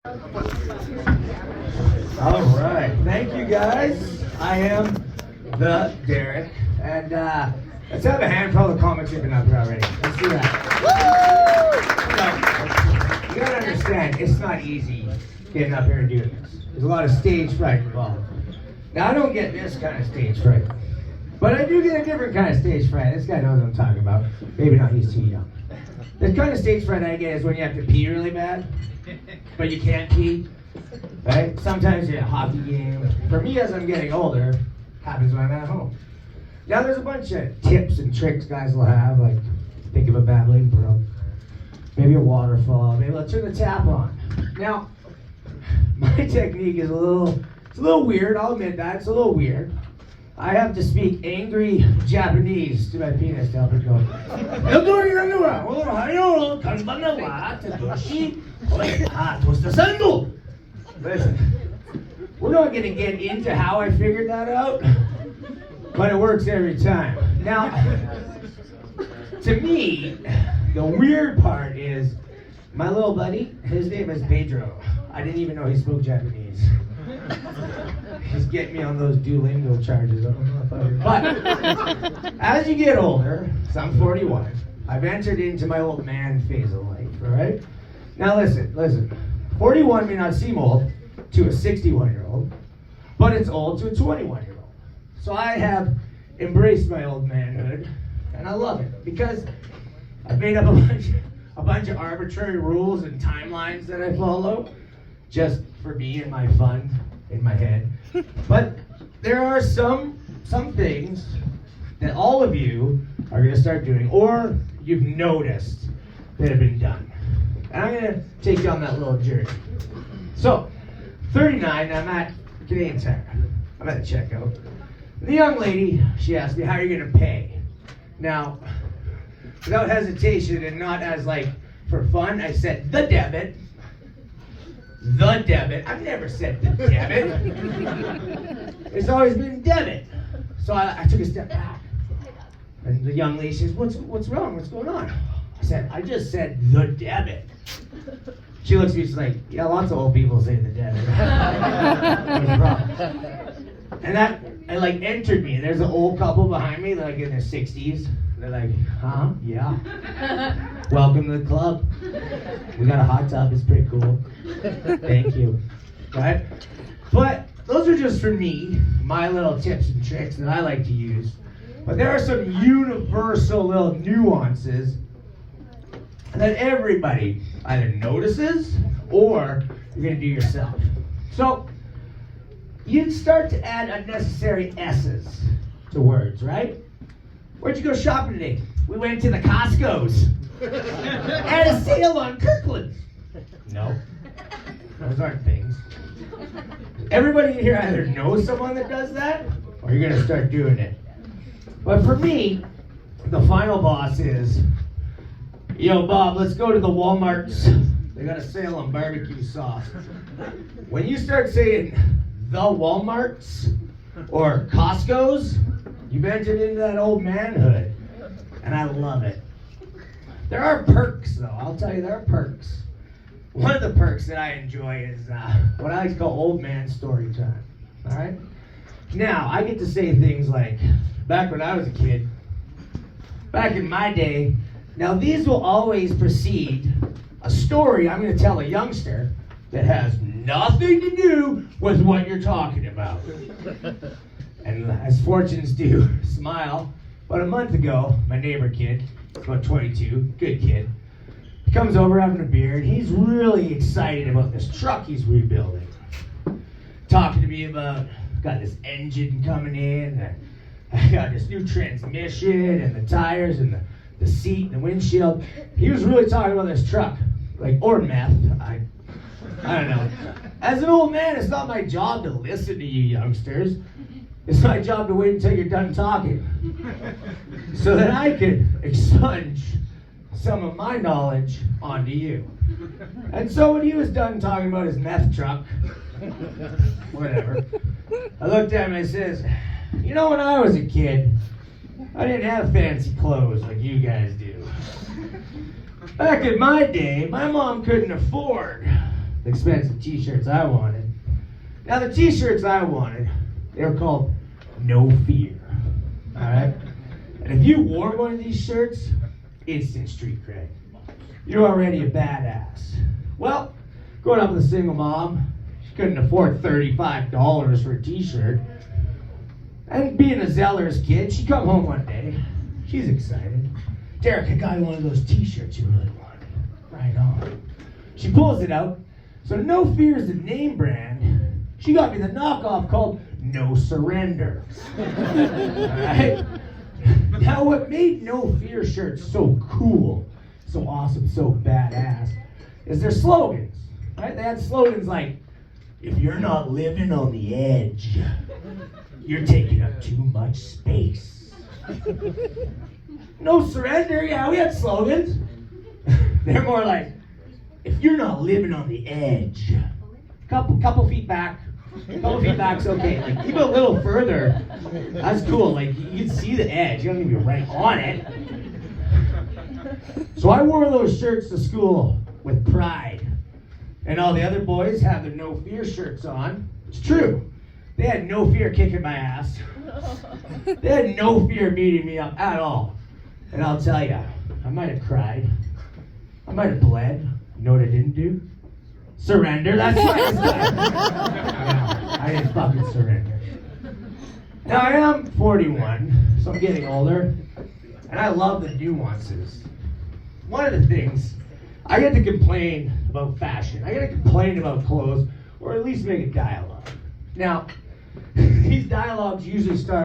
All right. Thank you, guys. I am the Derek. And let's have a handful of comics who've been up here already. Let's do that. So, you gotta understand, it's not easy getting up here and doing this. There's a lot of stage fright involved. Now, I don't get this kind of stage fright. But I do get a different kind of stage fright. This guy knows what I'm talking about. Maybe not, he's too young. The kind of stage fright I get is when you have to pee really bad, but you can't pee. Right? Sometimes you're at a hockey game. For me, as I'm getting older, happens when I'm at home. Now, there's a bunch of tips and tricks guys will have, like think of a babbling brook, maybe a waterfall, maybe let's turn the tap on. Now, my technique is a little weird. I'll admit that it's a little weird. I have to speak angry Japanese to my penis to help it go. Listen, we're not going to get into how I figured that out, but it works every time. Now, to me, the weird part is my little buddy, his name is Pedro. I didn't even know he spoke Japanese. He's getting me on those Duolingo charges. But as you get older, so I'm 41, I've entered into my old man phase of life, all right? Now listen. 41 may not seem old to a 61-year-old, but it's old to a 21-year-old. So I have embraced my old manhood, and I love it because I've made up a bunch of arbitrary rules and timelines that I follow just for me and my fun in my head. But there are some things that all of you are going to start doing, or you've noticed that have been done. And I'm going to take you on that little journey. So, 39, I'm at Canadian Tire. I'm at the checkout. The young lady, she asked me, how are you going to pay? Now, without hesitation and not as like for fun, I said, the debit. The debit. I've never said the debit. It's always been debit. So I took a step back. And the young lady says, what's wrong? What's going on? I said, I just said the debit. She looks at me, she's like, yeah, lots of old people say the debit. What's wrong? And that, it like entered me. There's an old couple behind me, they're like in their 60s. They're like, huh? Yeah. Welcome to the club. We got a hot tub, it's pretty cool. Thank you. Right? But those are just for me, my little tips and tricks that I like to use. But there are some universal little nuances that everybody either notices or you're going to do yourself. So, you start to add unnecessary S's to words, right? Where'd you go shopping today? We went to the Costco's. At a sale on Kirkland's. No, those aren't things. Everybody in here either knows someone that does that, or you're going to start doing it. But for me, the final boss is, yo, Bob, let's go to the Walmarts. They got a sale on barbecue sauce. When you start saying the Walmarts or Costco's, you've entered into that old manhood, and I love it. There are perks, though. I'll tell you, there are perks. One of the perks that I enjoy is what I like to call old man story time. All right? Now, I get to say things like, back when I was a kid, back in my day, now these will always precede a story I'm going to tell a youngster that has nothing to do with what you're talking about. And as fortunes do, smile. About a month ago, my neighbor kid, about 22, good kid, he comes over having a beer, and he's really excited about this truck he's rebuilding. Talking to me about, got this engine coming in, and I got this new transmission, and the tires, and the seat, and the windshield. He was really talking about this truck, like, or meth. I don't know. As an old man, it's not my job to listen to you youngsters. It's my job to wait until you're done talking so that I can expunge some of my knowledge onto you. And so when he was done talking about his meth truck, whatever, I looked at him and I says, you know, when I was a kid, I didn't have fancy clothes like you guys do. Back in my day, my mom couldn't afford the expensive t-shirts I wanted. Now the t-shirts I wanted, they were called No Fear. Alright? And if you wore one of these shirts, instant street cred. You're already a badass. Well, growing up with a single mom, she couldn't afford $35 for a t-shirt. And being a zealous kid, she come home one day. She's excited. Derek, I got one of those t-shirts you really wanted. Right on. She pulls it out. So No Fear is the name brand. She got me the knockoff called No Surrender. Alright? Now what made No Fear shirts so cool, so awesome, so badass, is their slogans. Right? They had slogans like, if you're not living on the edge, you're taking up too much space. No Surrender, yeah, we had slogans. They're more like, if you're not living on the edge, couple feet back. Couple feet back's okay. Like, even a little further, that's cool. Like, you can see the edge. You don't even be right on it. So I wore those shirts to school with pride. And all the other boys have their No Fear shirts on. It's true. They had no fear kicking my ass. They had no fear beating me up at all. And I'll tell you, I might have cried. I might have bled. You know what I didn't do? Surrender. That's right. I didn't fucking surrender. Now I am 41, so I'm getting older, and I love the nuances. One of the things, I get to complain about fashion. I get to complain about clothes, or at least make a dialogue. Now, these dialogues usually start